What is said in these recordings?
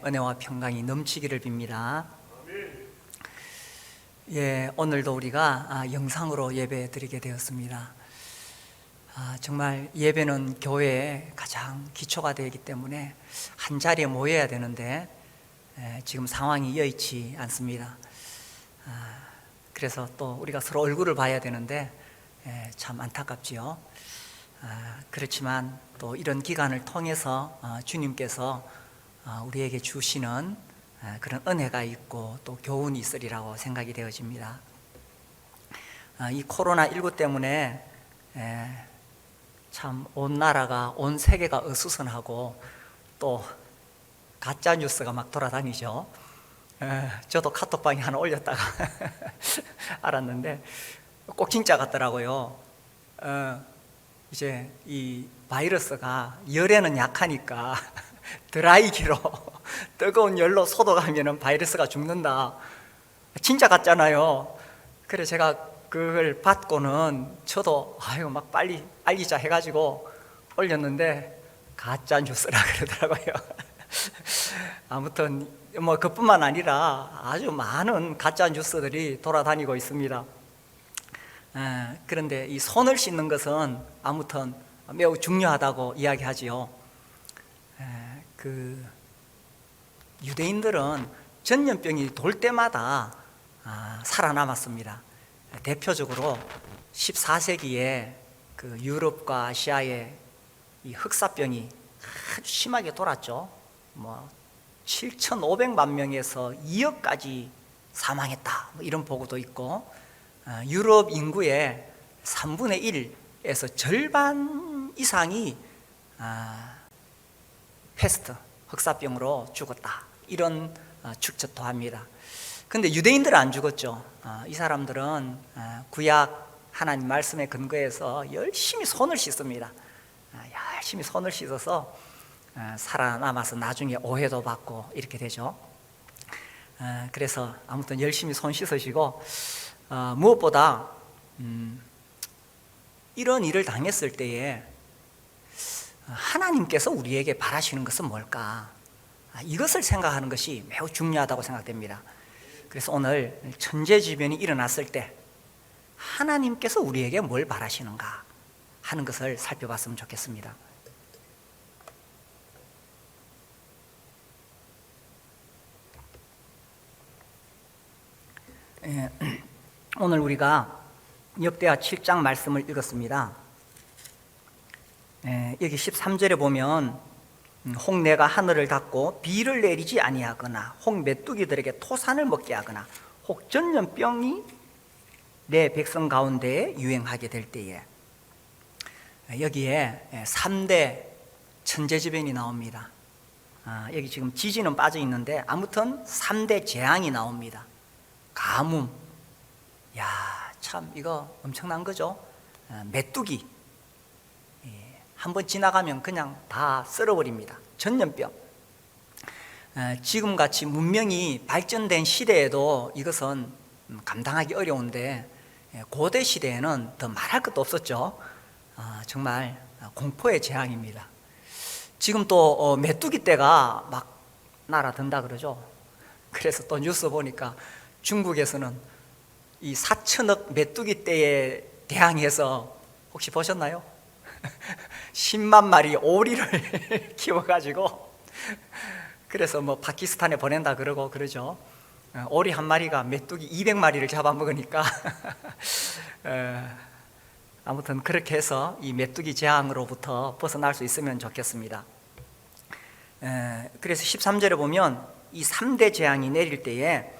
은혜와 평강이 넘치기를 빕니다. 오늘도 우리가 영상으로 예배 드리게 되었습니다. 정말 예배는 교회의 가장 기초가 되기 때문에 한 자리에 모여야 되는데 지금 상황이 여의치 않습니다. 그래서 또 우리가 서로 얼굴을 봐야 되는데 참 안타깝지요. 그렇지만 또 이런 기간을 통해서 주님께서 우리에게 주시는 그런 은혜가 있고 또 교훈이 있으리라고 생각이 되어집니다. 이 코로나19 때문에 참 온 나라가, 온 세계가 어수선하고 또 가짜 뉴스가 막 돌아다니죠. 저도 카톡방에 하나 올렸다가 알았는데 꼭 진짜 같더라고요. 이제 이 바이러스가 열에는 약하니까 드라이기로 뜨거운 열로 소독하면 바이러스가 죽는다. 진짜 같잖아요. 그래서 제가 그걸 받고는 저도 막 빨리 알리자 해가지고 올렸는데 가짜 뉴스라 그러더라고요. 아무튼 뭐 그뿐만 아니라 아주 많은 가짜 뉴스들이 돌아다니고 있습니다. 그런데 이 손을 씻는 것은 아무튼 매우 중요하다고 이야기하지요. 그 유대인들은 전염병이 돌 때마다 살아남았습니다. 대표적으로 14세기에 그 유럽과 아시아에 이 흑사병이 아주 심하게 돌았죠. 뭐 7,500만 명에서 2억까지 사망했다, 이런 보고도 있고, 유럽 인구의 3분의 1에서 절반 이상이 패스트, 흑사병으로 죽었다, 이런 추측도 합니다. 근데 유대인들은 안 죽었죠. 이 사람들은 구약 하나님 말씀에 근거해서 열심히 손을 씻습니다. 열심히 손을 씻어서 살아남아서 나중에 오해도 받고 이렇게 되죠. 그래서 아무튼 열심히 손 씻으시고, 무엇보다 이런 일을 당했을 때에 하나님께서 우리에게 바라시는 것은 뭘까? 이것을 생각하는 것이 매우 중요하다고 생각됩니다. 그래서 오늘 천재지변이 일어났을 때 하나님께서 우리에게 뭘 바라시는가 하는 것을 살펴봤으면 좋겠습니다. 오늘 우리가 역대하 7장 말씀을 읽었습니다. 여기 13절에 보면 혹내가 하늘을 닫고 비를 내리지 아니하거나 혹 메뚜기들에게 토산을 먹게 하거나 혹 전염병이 내 백성 가운데에 유행하게 될 때에, 여기에 3대 천재지변이 나옵니다. 여기 지금 지진은 빠져 있는데 아무튼 3대 재앙이 나옵니다. 가뭄, 참 이거 엄청난 거죠. 메뚜기, 한번 지나가면 그냥 다 썰어버립니다. 전염병. 지금같이 문명이 발전된 시대에도 이것은 감당하기 어려운데 고대 시대에는 더 말할 것도 없었죠. 정말 공포의 재앙입니다. 지금 또 메뚜기 떼가 막 날아든다 그러죠. 그래서 또 뉴스 보니까 중국에서는 이 4천억 메뚜기 떼에 대항해서, 혹시 보셨나요? 10만 마리 오리를 키워가지고, 그래서 뭐 파키스탄에 보낸다 그러고 그러죠. 오리 한 마리가 메뚜기 200마리를 잡아먹으니까 아무튼 그렇게 해서 이 메뚜기 재앙으로부터 벗어날 수 있으면 좋겠습니다. 그래서 13절에 보면 이 3대 재앙이 내릴 때에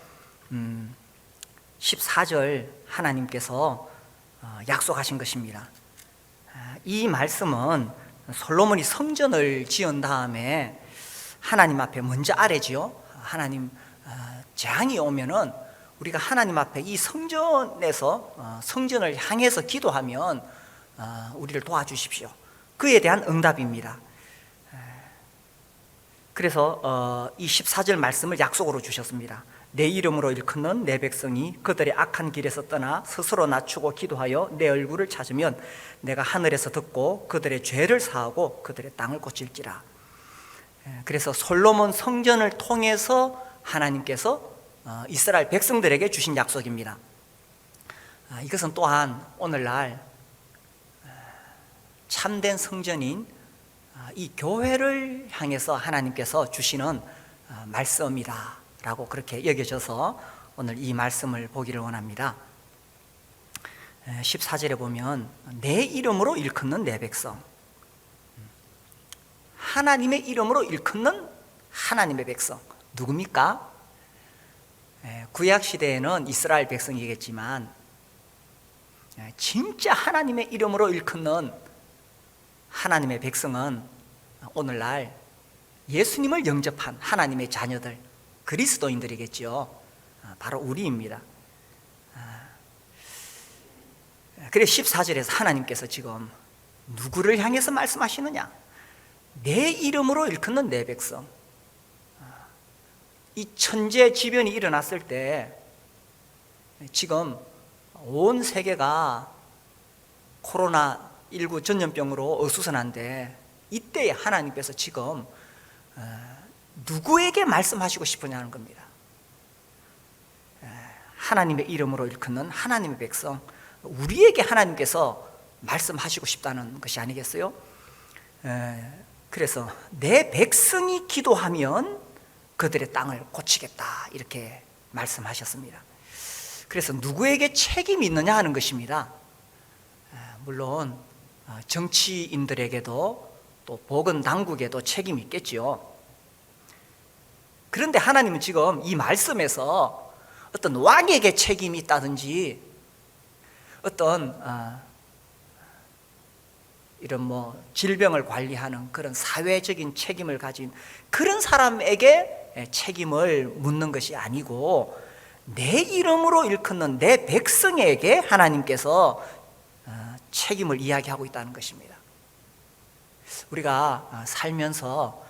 14절 하나님께서 약속하신 것입니다. 이 말씀은 솔로몬이 성전을 지은 다음에 하나님 앞에 먼저 아뢰지요. 하나님, 재앙이 오면은 우리가 하나님 앞에 이 성전에서 성전을 향해서 기도하면 우리를 도와주십시오. 그에 대한 응답입니다. 그래서 이 14절 말씀을 약속으로 주셨습니다. 내 이름으로 일컫는 내 백성이 그들의 악한 길에서 떠나 스스로 낮추고 기도하여 내 얼굴을 찾으면 내가 하늘에서 듣고 그들의 죄를 사하고 그들의 땅을 고칠지라. 그래서 솔로몬 성전을 통해서 하나님께서 이스라엘 백성들에게 주신 약속입니다. 이것은 또한 오늘날 참된 성전인 이 교회를 향해서 하나님께서 주시는 말씀이다 라고 그렇게 여겨져서 오늘 이 말씀을 보기를 원합니다. 14절에 보면 내 이름으로 일컫는 내 백성, 하나님의 이름으로 일컫는 하나님의 백성, 누굽니까? 구약시대에는 이스라엘 백성이겠지만 진짜 하나님의 이름으로 일컫는 하나님의 백성은 오늘날 예수님을 영접한 하나님의 자녀들, 그리스도인들이겠죠. 바로 우리입니다. 그래서 14절에서 하나님께서 지금 누구를 향해서 말씀하시느냐? 내 이름으로 일컫는 내 백성. 이 천재지변이 일어났을 때 지금 온 세계가 코로나19 전염병으로 어수선한데 이때에 하나님께서 지금 누구에게 말씀하시고 싶으냐는 겁니다. 하나님의 이름으로 일컫는 하나님의 백성, 우리에게 하나님께서 말씀하시고 싶다는 것이 아니겠어요? 그래서 내 백성이 기도하면 그들의 땅을 고치겠다 이렇게 말씀하셨습니다. 그래서 누구에게 책임이 있느냐 하는 것입니다. 물론 정치인들에게도 또 보건 당국에도 책임이 있겠지요. 그런데 하나님은 지금 이 말씀에서 어떤 왕에게 책임이 있다든지 어떤 이런 질병을 관리하는 그런 사회적인 책임을 가진 그런 사람에게 책임을 묻는 것이 아니고 내 이름으로 일컫는 내 백성에게 하나님께서 책임을 이야기하고 있다는 것입니다. 우리가 살면서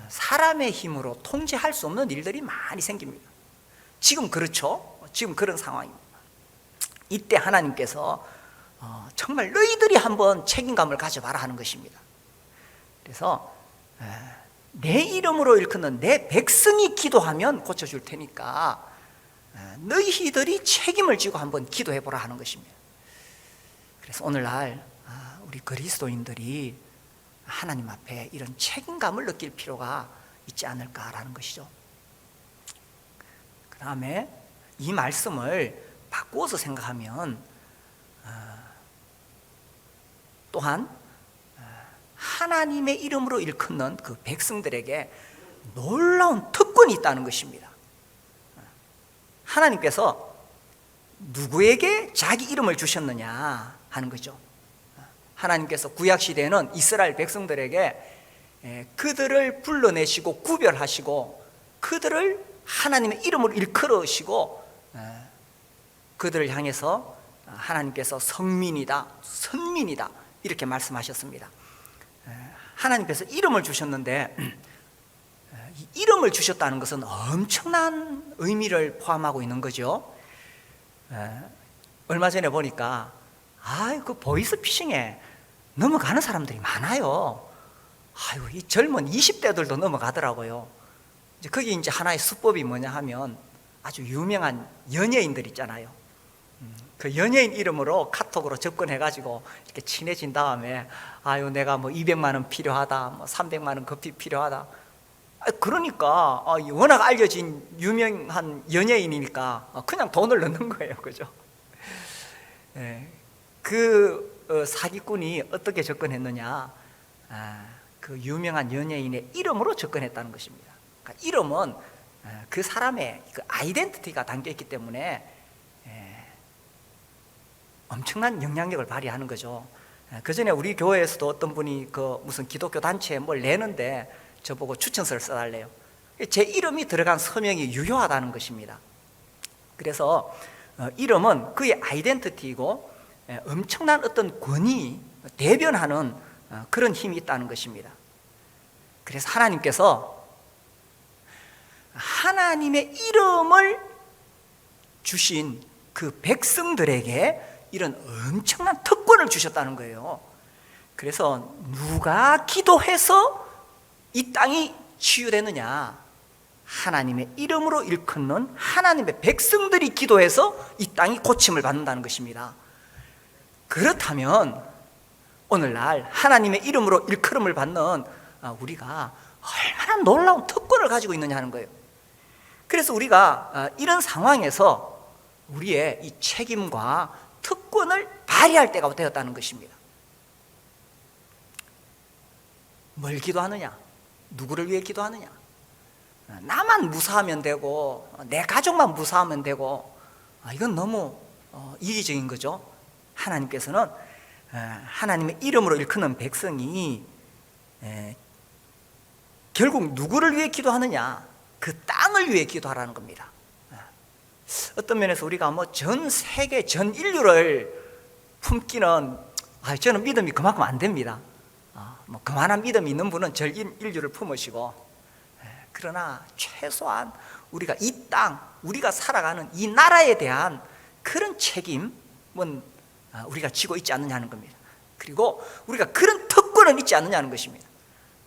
사람의 힘으로 통제할 수 없는 일들이 많이 생깁니다. 지금 그렇죠? 지금 그런 상황입니다. 이때 하나님께서 정말 너희들이 한번 책임감을 가져봐라 하는 것입니다. 그래서 내 이름으로 일컫는 내 백성이 기도하면 고쳐줄 테니까 너희들이 책임을 지고 한번 기도해보라 하는 것입니다. 그래서 오늘날 우리 그리스도인들이 하나님 앞에 이런 책임감을 느낄 필요가 있지 않을까라는 것이죠. 그 다음에 이 말씀을 바꾸어서 생각하면 또한 하나님의 이름으로 일컫는 그 백성들에게 놀라운 특권이 있다는 것입니다. 하나님께서 누구에게 자기 이름을 주셨느냐 하는 거죠. 하나님께서 구약시대에는 이스라엘 백성들에게 그들을 불러내시고 구별하시고 그들을 하나님의 이름으로 일컬으시고 그들을 향해서 하나님께서 성민이다, 선민이다 이렇게 말씀하셨습니다. 하나님께서 이름을 주셨는데 이름을 주셨다는 것은 엄청난 의미를 포함하고 있는 거죠. 얼마 전에 보니까 그 보이스피싱에 넘어가는 사람들이 많아요. 이 젊은 20대들도 넘어가더라고요. 거기 이제 하나의 수법이 뭐냐 하면 아주 유명한 연예인들 있잖아요. 그 연예인 이름으로 카톡으로 접근해가지고 이렇게 친해진 다음에 내가 200만 원 필요하다, 300만 원 급히 필요하다. 그러니까 워낙 알려진 유명한 연예인이니까 그냥 돈을 넣는 거예요, 그죠? 그 사기꾼이 어떻게 접근했느냐? 그 유명한 연예인의 이름으로 접근했다는 것입니다. 그러니까 이름은 그 사람의 그 아이덴티티가 담겨 있기 때문에 엄청난 영향력을 발휘하는 거죠. 그 전에 우리 교회에서도 어떤 분이 무슨 기독교 단체에 뭘 내는데 저보고 추천서를 써달래요. 제 이름이 들어간 서명이 유효하다는 것입니다. 그래서 이름은 그의 아이덴티티이고 엄청난 어떤 권위, 대변하는 그런 힘이 있다는 것입니다. 그래서 하나님께서 하나님의 이름을 주신 그 백성들에게 이런 엄청난 특권을 주셨다는 거예요. 그래서 누가 기도해서 이 땅이 치유되느냐? 하나님의 이름으로 일컫는 하나님의 백성들이 기도해서 이 땅이 고침을 받는다는 것입니다. 그렇다면 오늘날 하나님의 이름으로 일컬음을 받는 우리가 얼마나 놀라운 특권을 가지고 있느냐 하는 거예요. 그래서 우리가 이런 상황에서 우리의 이 책임과 특권을 발휘할 때가 되었다는 것입니다. 뭘 기도하느냐? 누구를 위해 기도하느냐? 나만 무사하면 되고 내 가족만 무사하면 되고 이건 너무 이기적인 거죠. 하나님께서는 하나님의 이름으로 일컫는 백성이 결국 누구를 위해 기도하느냐? 그 땅을 위해 기도하라는 겁니다. 어떤 면에서 우리가 뭐 전 세계 전 인류를 품기는 저는 믿음이 그만큼 안 됩니다. 뭐 그만한 믿음이 있는 분은 전 인류를 품으시고, 그러나 최소한 우리가 이 땅, 우리가 살아가는 이 나라에 대한 그런 책임은 우리가 지고 있지 않느냐는 겁니다. 그리고 우리가 그런 특권은 있지 않느냐는 것입니다.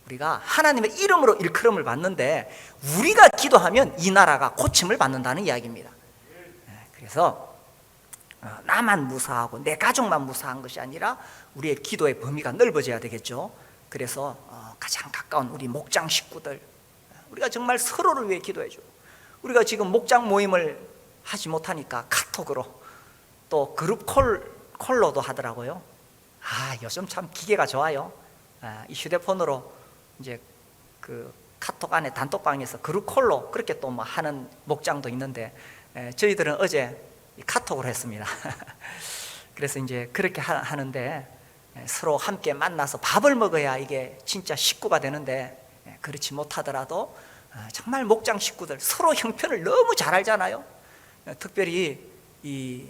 우리가 하나님의 이름으로 일컬음을 받는데 우리가 기도하면 이 나라가 고침을 받는다는 이야기입니다. 그래서 나만 무사하고 내 가족만 무사한 것이 아니라 우리의 기도의 범위가 넓어져야 되겠죠. 그래서 가장 가까운 우리 목장 식구들, 우리가 정말 서로를 위해 기도해주고, 우리가 지금 목장 모임을 하지 못하니까 카톡으로 또 그룹 콜로도 하더라고요. 요즘 참 기계가 좋아요. 이 휴대폰으로 이제 그 카톡 안에 단톡방에서 그룹 콜로 그렇게 또 뭐 하는 목장도 있는데, 저희들은 어제 카톡으로 했습니다. 그래서 이제 그렇게 하는데 서로 함께 만나서 밥을 먹어야 이게 진짜 식구가 되는데, 그렇지 못하더라도 정말 목장 식구들 서로 형편을 너무 잘 알잖아요. 특별히 이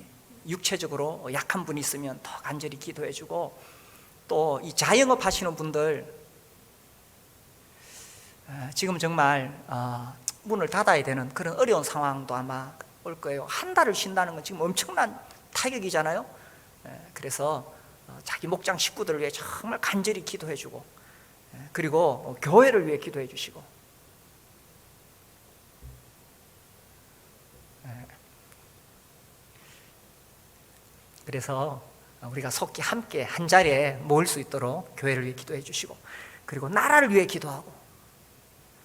육체적으로 약한 분이 있으면 더 간절히 기도해주고, 또 이 자영업 하시는 분들 지금 정말 문을 닫아야 되는 그런 어려운 상황도 아마 올 거예요. 한 달을 쉰다는 건 지금 엄청난 타격이잖아요. 그래서 자기 목장 식구들을 위해 정말 간절히 기도해주고, 그리고 교회를 위해 기도해 주시고, 그래서 우리가 속히 함께 한 자리에 모일 수 있도록 교회를 위해 기도해 주시고, 그리고 나라를 위해 기도하고,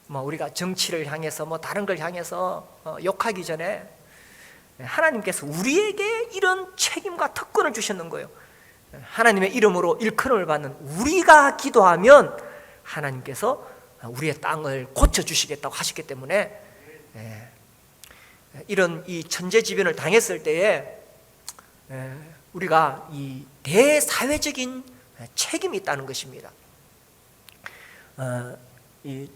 뭐 우리가 정치를 향해서 뭐 다른 걸 향해서 욕하기 전에 하나님께서 우리에게 이런 책임과 특권을 주셨는 거예요. 하나님의 이름으로 일컬음을 받는 우리가 기도하면 하나님께서 우리의 땅을 고쳐주시겠다고 하셨기 때문에, 이런 이 천재지변을 당했을 때에 우리가 이 대사회적인 책임이 있다는 것입니다. 이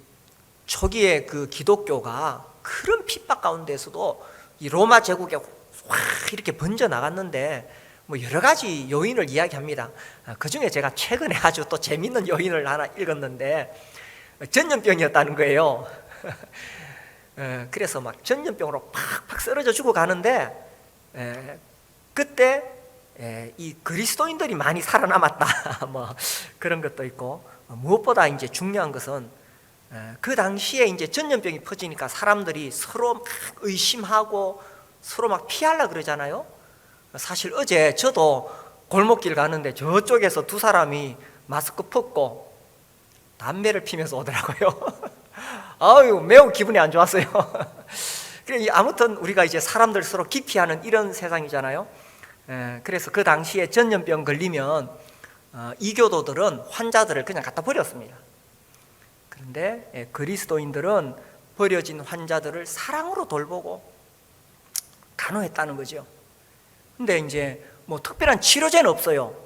초기에 그 기독교가 그런 핍박 가운데서도 이 로마 제국에 확 이렇게 번져 나갔는데, 뭐 여러 가지 요인을 이야기합니다. 그 중에 제가 최근에 아주 또 재밌는 요인을 하나 읽었는데, 전염병이었다는 거예요. 그래서 막 전염병으로 팍팍 쓰러져 죽어가는데, 그때 이 그리스도인들이 많이 살아남았다. 뭐 그런 것도 있고, 무엇보다 이제 중요한 것은 그 당시에 이제 전염병이 퍼지니까 사람들이 서로 막 의심하고 서로 막 피하려고 그러잖아요. 사실 어제 저도 골목길 가는데 저쪽에서 두 사람이 마스크 벗고 담배를 피면서 오더라고요. 매우 기분이 안 좋았어요. 아무튼 우리가 이제 사람들 서로 기피하는 이런 세상이잖아요. 그래서 그 당시에 전염병 걸리면 이교도들은 환자들을 그냥 갖다 버렸습니다. 그런데 그리스도인들은 버려진 환자들을 사랑으로 돌보고 간호했다는 거죠. 근데 이제 뭐 특별한 치료제는 없어요.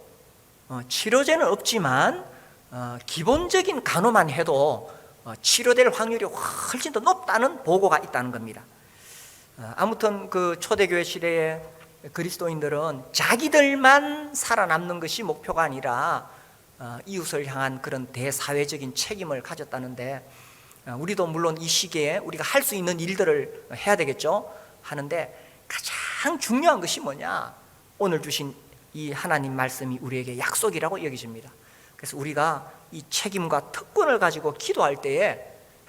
치료제는 없지만 기본적인 간호만 해도 치료될 확률이 훨씬 더 높다는 보고가 있다는 겁니다. 아무튼 그 초대교회 시대에 그리스도인들은 자기들만 살아남는 것이 목표가 아니라 이웃을 향한 그런 대사회적인 책임을 가졌다는데, 우리도 물론 이 시기에 우리가 할 수 있는 일들을 해야 되겠죠. 하는데 가장 중요한 것이 뭐냐? 오늘 주신 이 하나님 말씀이 우리에게 약속이라고 여기십니다. 그래서 우리가 이 책임과 특권을 가지고 기도할 때에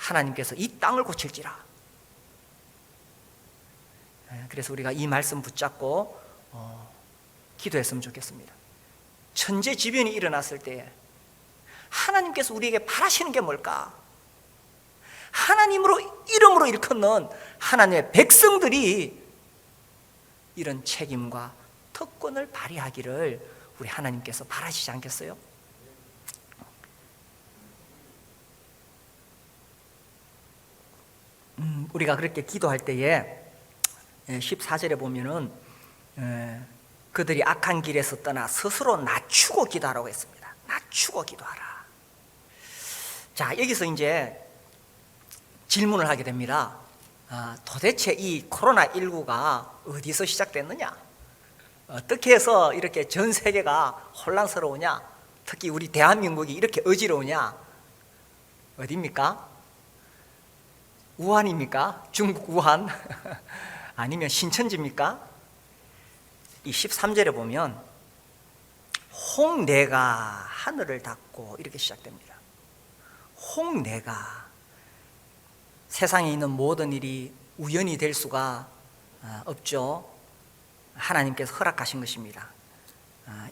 하나님께서 이 땅을 고칠지라. 그래서 우리가 이 말씀 붙잡고 기도했으면 좋겠습니다. 천재지변이 일어났을 때에 하나님께서 우리에게 바라시는 게 뭘까? 하나님으로 이름으로 일컫는 하나님의 백성들이 이런 책임과 특권을 발휘하기를 우리 하나님께서 바라시지 않겠어요? 우리가 그렇게 기도할 때에 14절에 보면은 그들이 악한 길에서 떠나 스스로 낮추고 기도하라고 했습니다. 낮추고 기도하라. 자, 여기서 이제 질문을 하게 됩니다. 도대체 이 코로나19가 어디서 시작됐느냐? 어떻게 해서 이렇게 전 세계가 혼란스러우냐? 특히 우리 대한민국이 이렇게 어지러우냐? 어디입니까? 우한입니까? 중국 우한? 아니면 신천지입니까? 이 13절에 보면 홍내가 하늘을 닫고 이렇게 시작됩니다. 홍내가, 세상에 있는 모든 일이 우연이 될 수가 없죠. 하나님께서 허락하신 것입니다.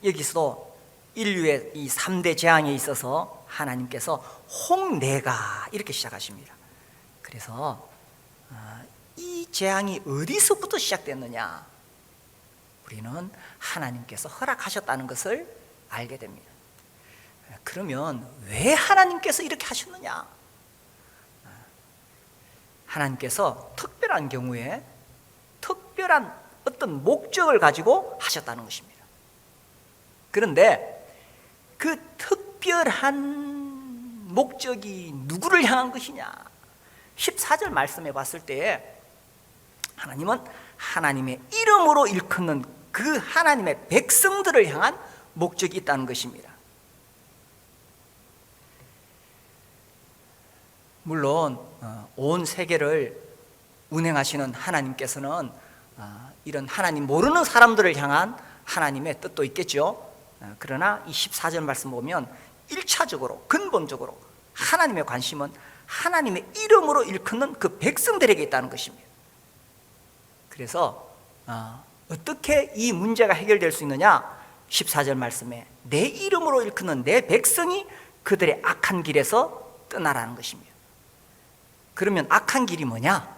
여기서도 인류의 이 3대 재앙에 있어서 하나님께서 홍내가 이렇게 시작하십니다. 그래서 이 재앙이 어디서부터 시작됐느냐? 우리는 하나님께서 허락하셨다는 것을 알게 됩니다. 그러면 왜 하나님께서 이렇게 하셨느냐? 하나님께서 특별한 경우에 특별한 어떤 목적을 가지고 하셨다는 것입니다. 그런데 그 특별한 목적이 누구를 향한 것이냐? 14절 말씀해 봤을 때에 하나님은 하나님의 이름으로 일컫는 그 하나님의 백성들을 향한 목적이 있다는 것입니다. 물론 온 세계를 운행하시는 하나님께서는 이런 하나님 모르는 사람들을 향한 하나님의 뜻도 있겠죠. 그러나 이 14절 말씀 보면 1차적으로 근본적으로 하나님의 관심은 하나님의 이름으로 일컫는 그 백성들에게 있다는 것입니다. 그래서 어떻게 이 문제가 해결될 수 있느냐? 14절 말씀에 내 이름으로 일컫는 내 백성이 그들의 악한 길에서 떠나라는 것입니다. 그러면 악한 길이 뭐냐?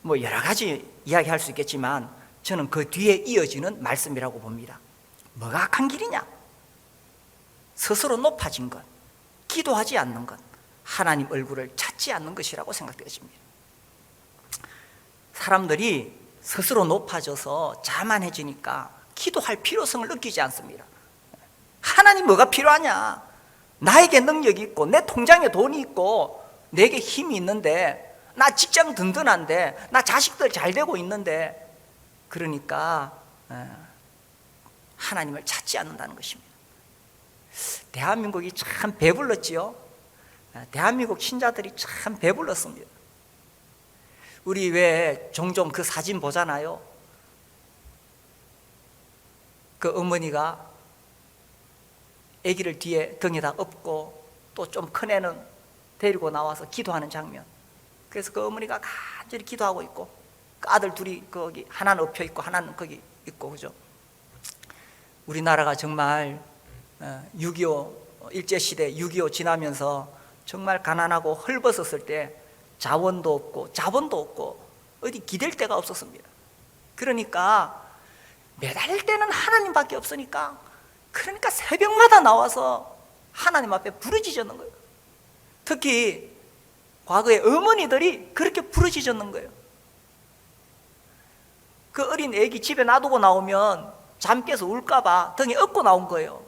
뭐 여러 가지 이야기할 수 있겠지만 저는 그 뒤에 이어지는 말씀이라고 봅니다. 뭐가 악한 길이냐? 스스로 높아진 것, 기도하지 않는 것, 하나님 얼굴을 찾지 않는 것이라고 생각되어집니다. 사람들이 스스로 높아져서 자만해지니까 기도할 필요성을 느끼지 않습니다. 하나님 뭐가 필요하냐? 나에게 능력이 있고 내 통장에 돈이 있고 내게 힘이 있는데, 나 직장 든든한데, 나 자식들 잘 되고 있는데, 그러니까 하나님을 찾지 않는다는 것입니다. 대한민국이 참 배불렀지요. 대한민국 신자들이 참 배불렀습니다. 우리 왜 종종 그 사진 보잖아요. 그 어머니가 아기를 뒤에 등에다 업고 또 좀 큰 애는 데리고 나와서 기도하는 장면. 그래서 그 어머니가 간절히 기도하고 있고 그 아들 둘이 거기 하나는 엎혀 있고 하나는 거기 있고, 그죠? 우리나라가 정말 6.25 일제시대 6.25 지나면서 정말 가난하고 헐벗었을 때 자원도 없고 자본도 없고 어디 기댈 데가 없었습니다. 그러니까 매달 때는 하나님밖에 없으니까, 그러니까 새벽마다 나와서 하나님 앞에 부르짖는 거예요. 특히 과거에 어머니들이 그렇게 부르짖는 거예요. 그 어린 애기 집에 놔두고 나오면 잠 깨서 울까봐 등에 업고 나온 거예요.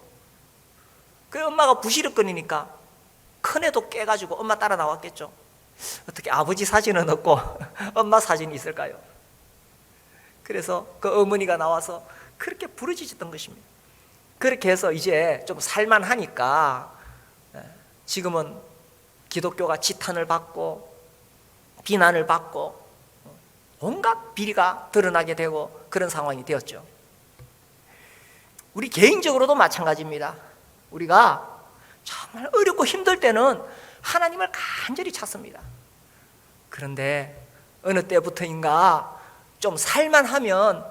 그 엄마가 부시럭거리니까 큰애도 깨가지고 엄마 따라 나왔겠죠. 어떻게 아버지 사진은 없고 엄마 사진이 있을까요? 그래서 그 어머니가 나와서 그렇게 부르짖었던 것입니다. 그렇게 해서 이제 좀 살만하니까 지금은 기독교가 지탄을 받고 비난을 받고 온갖 비리가 드러나게 되고 그런 상황이 되었죠. 우리 개인적으로도 마찬가지입니다. 우리가 정말 어렵고 힘들 때는 하나님을 간절히 찾습니다. 그런데 어느 때부터인가 좀 살만하면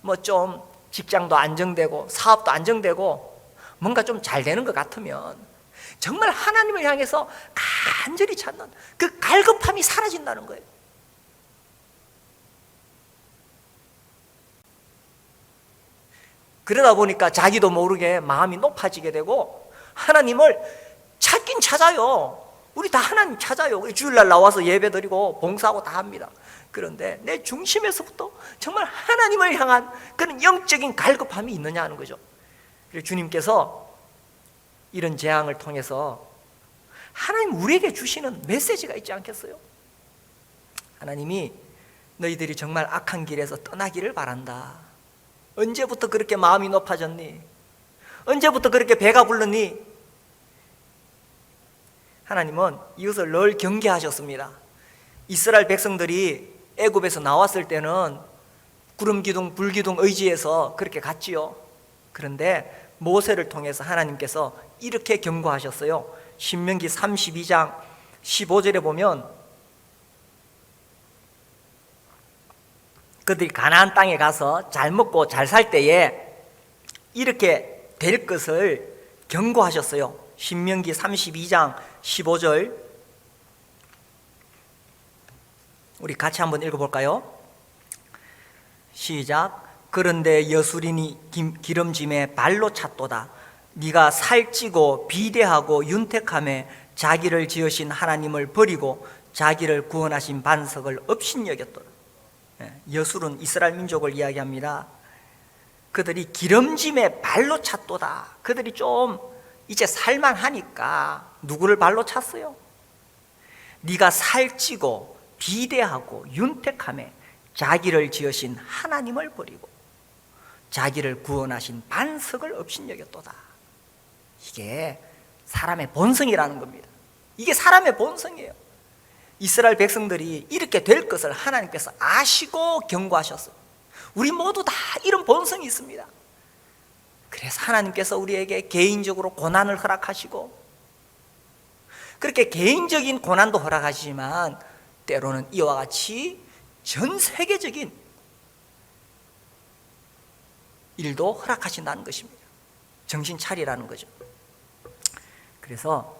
뭐 좀 직장도 안정되고 사업도 안정되고 뭔가 좀 잘 되는 것 같으면 정말 하나님을 향해서 간절히 찾는 그 갈급함이 사라진다는 거예요. 그러다 보니까 자기도 모르게 마음이 높아지게 되고 하나님을 찾긴 찾아요. 우리 다 하나님 찾아요. 우리 주일날 나와서 예배드리고 봉사하고 다 합니다. 그런데 내 중심에서부터 정말 하나님을 향한 그런 영적인 갈급함이 있느냐 하는 거죠. 그래서 주님께서 이런 재앙을 통해서 하나님 우리에게 주시는 메시지가 있지 않겠어요? 하나님이 너희들이 정말 악한 길에서 떠나기를 바란다. 언제부터 그렇게 마음이 높아졌니? 언제부터 그렇게 배가 불렀니? 하나님은 이것을 늘 경계하셨습니다. 이스라엘 백성들이 애굽에서 나왔을 때는 구름 기둥 불 기둥 의지해서 그렇게 갔지요. 그런데 모세를 통해서 하나님께서 이렇게 경고하셨어요. 신명기 32장 15절에 보면 그들이 가나안 땅에 가서 잘 먹고 잘 살 때에 이렇게 될 것을 경고하셨어요. 신명기 32장 15절 우리 같이 한번 읽어볼까요? 시작. 그런데 여수린이 기름짐에 발로 찼도다. 네가 살찌고 비대하고 윤택함에 자기를 지으신 하나님을 버리고 자기를 구원하신 반석을 업신여겼도다. 여술은 이스라엘 민족을 이야기합니다. 그들이 기름짐에 발로 찼도다. 그들이 좀 이제 살만하니까 누구를 발로 찼어요? 네가 살찌고 비대하고 윤택함에 자기를 지으신 하나님을 버리고 자기를 구원하신 반석을 업신여겼도다. 이게 사람의 본성이라는 겁니다. 이게 사람의 본성이에요. 이스라엘 백성들이 이렇게 될 것을 하나님께서 아시고 경고하셨어요. 우리 모두 다 이런 본성이 있습니다. 그래서 하나님께서 우리에게 개인적으로 고난을 허락하시고 그렇게 개인적인 고난도 허락하시지만 때로는 이와 같이 전 세계적인 일도 허락하신다는 것입니다. 정신 차리라는 거죠. 그래서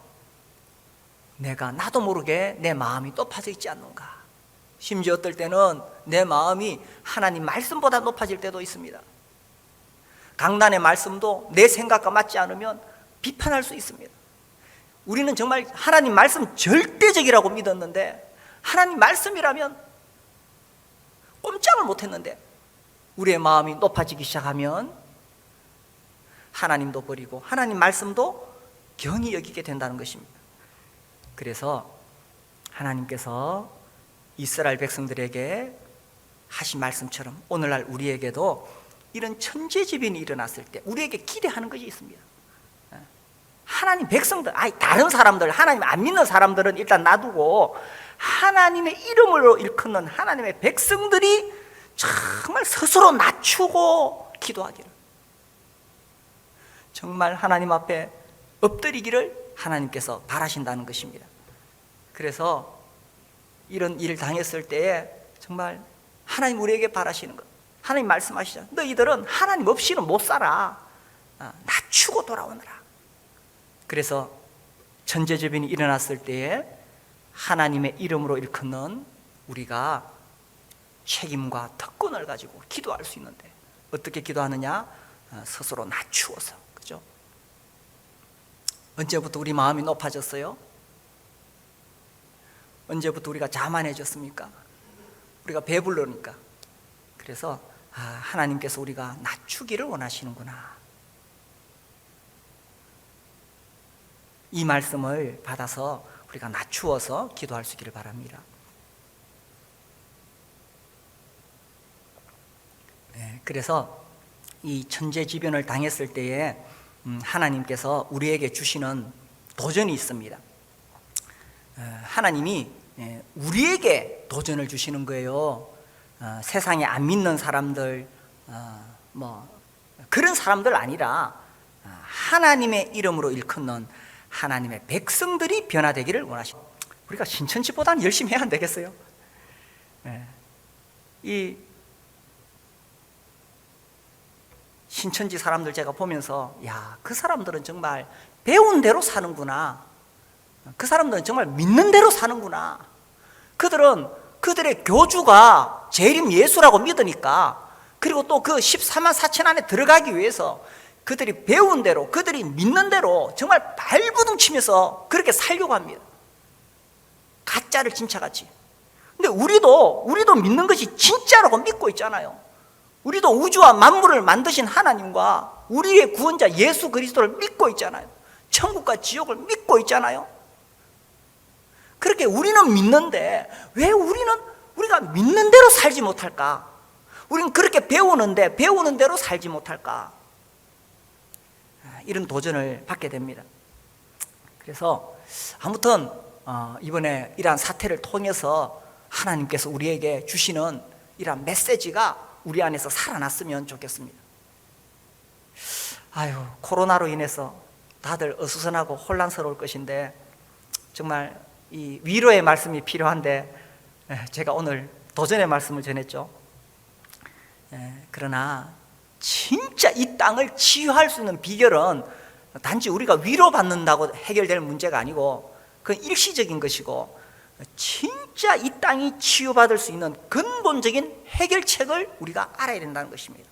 내가 나도 모르게 내 마음이 높아져 있지 않는가. 심지어 어떨 때는 내 마음이 하나님 말씀보다 높아질 때도 있습니다. 강단의 말씀도 내 생각과 맞지 않으면 비판할 수 있습니다. 우리는 정말 하나님 말씀 절대적이라고 믿었는데 하나님 말씀이라면 꼼짝을 못했는데 우리의 마음이 높아지기 시작하면 하나님도 버리고 하나님 말씀도 경히 여기게 된다는 것입니다. 그래서 하나님께서 이스라엘 백성들에게 하신 말씀처럼 오늘날 우리에게도 이런 천재지변이 일어났을 때 우리에게 기대하는 것이 있습니다. 하나님 백성들, 다른 사람들, 하나님 안 믿는 사람들은 일단 놔두고 하나님의 이름으로 일컫는 하나님의 백성들이 정말 스스로 낮추고 기도하기를, 정말 하나님 앞에 엎드리기를 하나님께서 바라신다는 것입니다. 그래서 이런 일을 당했을 때에 정말 하나님 우리에게 바라시는 것, 하나님 말씀하시죠. 너희들은 하나님 없이는 못 살아. 낮추고 돌아오너라. 그래서 천재지변이 일어났을 때에 하나님의 이름으로 일컫는 우리가 책임과 특권을 가지고 기도할 수 있는데 어떻게 기도하느냐? 스스로 낮추어서. 그죠? 언제부터 우리 마음이 높아졌어요? 언제부터 우리가 자만해졌습니까? 우리가 배부르니까. 그래서 하나님께서 우리가 낮추기를 원하시는구나. 이 말씀을 받아서 우리가 낮추어서 기도할 수 있기를 바랍니다. 그래서 이 천재지변을 당했을 때에 하나님께서 우리에게 주시는 도전이 있습니다. 하나님이 우리에게 도전을 주시는 거예요. 세상에 안 믿는 사람들, 그런 사람들 아니라 하나님의 이름으로 일컫는 하나님의 백성들이 변화되기를 원하십니다. 우리가 신천지보다는 열심히 해야 안 되겠어요? 이 신천지 사람들 제가 보면서, 야, 그 사람들은 정말 배운 대로 사는구나. 그 사람들은 정말 믿는 대로 사는구나. 그들은 그들의 교주가 재림 예수라고 믿으니까, 그리고 또 그 14만 4천 안에 들어가기 위해서 그들이 배운 대로, 그들이 믿는 대로 정말 발버둥 치면서 그렇게 살려고 합니다. 가짜를 진짜같이. 근데 우리도 믿는 것이 진짜라고 믿고 있잖아요. 우리도 우주와 만물을 만드신 하나님과 우리의 구원자 예수 그리스도를 믿고 있잖아요. 천국과 지옥을 믿고 있잖아요. 그렇게 우리는 믿는데 왜 우리가 믿는 대로 살지 못할까? 우리는 그렇게 배우는데 배우는 대로 살지 못할까? 이런 도전을 받게 됩니다. 그래서 아무튼 이번에 이러한 사태를 통해서 하나님께서 우리에게 주시는 이러한 메시지가 우리 안에서 살아났으면 좋겠습니다. 아유, 코로나로 인해서 다들 어수선하고 혼란스러울 것인데 정말 이 위로의 말씀이 필요한데 제가 오늘 도전의 말씀을 전했죠. 그러나 진짜 이 땅을 치유할 수 있는 비결은 단지 우리가 위로받는다고 해결될 문제가 아니고 그건 일시적인 것이고, 진짜 이 땅이 치유받을 수 있는 근본적인 해결책을 우리가 알아야 된다는 것입니다.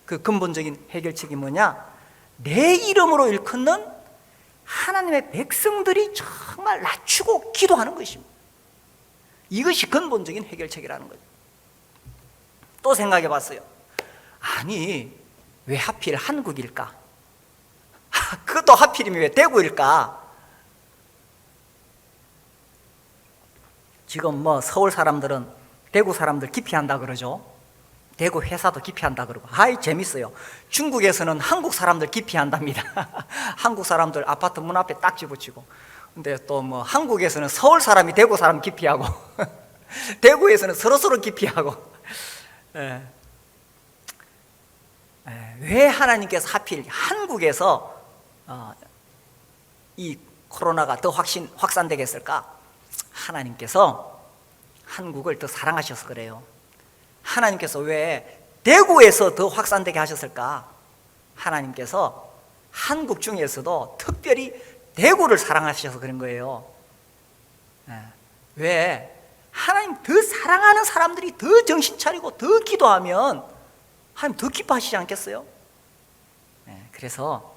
그 근본적인 해결책이 뭐냐? 내 이름으로 일컫는 하나님의 백성들이 정말 낮추고 기도하는 것입니다. 이것이 근본적인 해결책이라는 거죠. 또 생각해 봤어요. 아니, 왜 하필 한국일까? 그것도 하필이면 왜 대구일까? 지금 서울 사람들은 대구 사람들 기피한다 그러죠. 대구 회사도 기피한다 그러고, 아이 재밌어요. 중국에서는 한국 사람들 기피한답니다. 한국 사람들 아파트 문 앞에 딱지 붙이고. 근데 또 한국에서는 서울 사람이 대구 사람 기피하고 대구에서는 서로서로 기피하고. 왜 하나님께서 하필 한국에서 이 코로나가 더 확산되게 했을까? 하나님께서 한국을 더 사랑하셔서 그래요. 하나님께서 왜 대구에서 더 확산되게 하셨을까? 하나님께서 한국 중에서도 특별히 대구를 사랑하셔서 그런 거예요. 왜? 하나님 더 사랑하는 사람들이 더 정신 차리고 더 기도하면 하나님 더 기뻐하시지 않겠어요? 그래서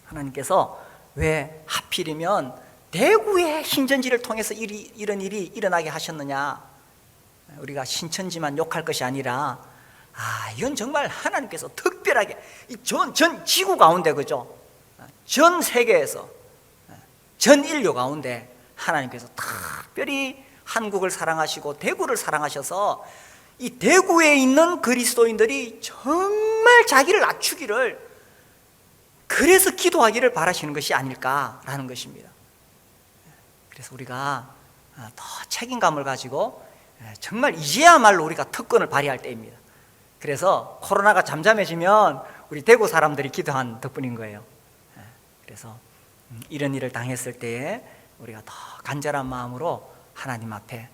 하나님께서 왜 하필이면 대구의 신천지를 통해서 이런 일이 일어나게 하셨느냐? 우리가 신천지만 욕할 것이 아니라, 이건 정말 하나님께서 특별하게 전 지구 가운데, 그죠? 전 세계에서, 전 인류 가운데 하나님께서 특별히 한국을 사랑하시고 대구를 사랑하셔서 이 대구에 있는 그리스도인들이 정말 자기를 낮추기를, 그래서 기도하기를 바라시는 것이 아닐까라는 것입니다. 그래서 우리가 더 책임감을 가지고 정말 이제야말로 우리가 특권을 발휘할 때입니다. 그래서 코로나가 잠잠해지면 우리 대구 사람들이 기도한 덕분인 거예요. 그래서 이런 일을 당했을 때에 우리가 더 간절한 마음으로 하나님 앞에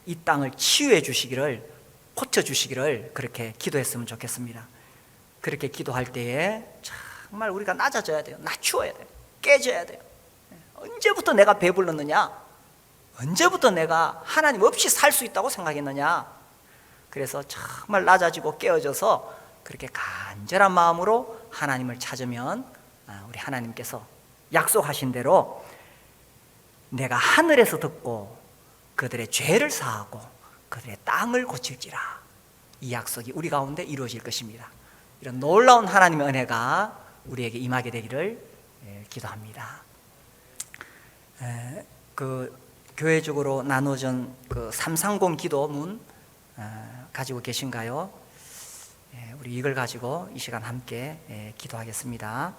이 땅을 치유해 주시기를, 고쳐 주시기를 그렇게 기도했으면 좋겠습니다. 그렇게 기도할 때에 정말 우리가 낮아져야 돼요. 낮추어야 돼요. 깨져야 돼요. 언제부터 내가 배불렀느냐? 언제부터 내가 하나님 없이 살 수 있다고 생각했느냐? 그래서 정말 낮아지고 깨어져서 그렇게 간절한 마음으로 하나님을 찾으면 우리 하나님께서 약속하신 대로 내가 하늘에서 듣고 그들의 죄를 사하고 그들의 땅을 고칠지라, 이 약속이 우리 가운데 이루어질 것입니다. 이런 놀라운 하나님의 은혜가 우리에게 임하게 되기를 기도합니다. 그 교회적으로 나누어진 그 330 기도문 가지고 계신가요? 우리 이걸 가지고 이 시간 함께 기도하겠습니다.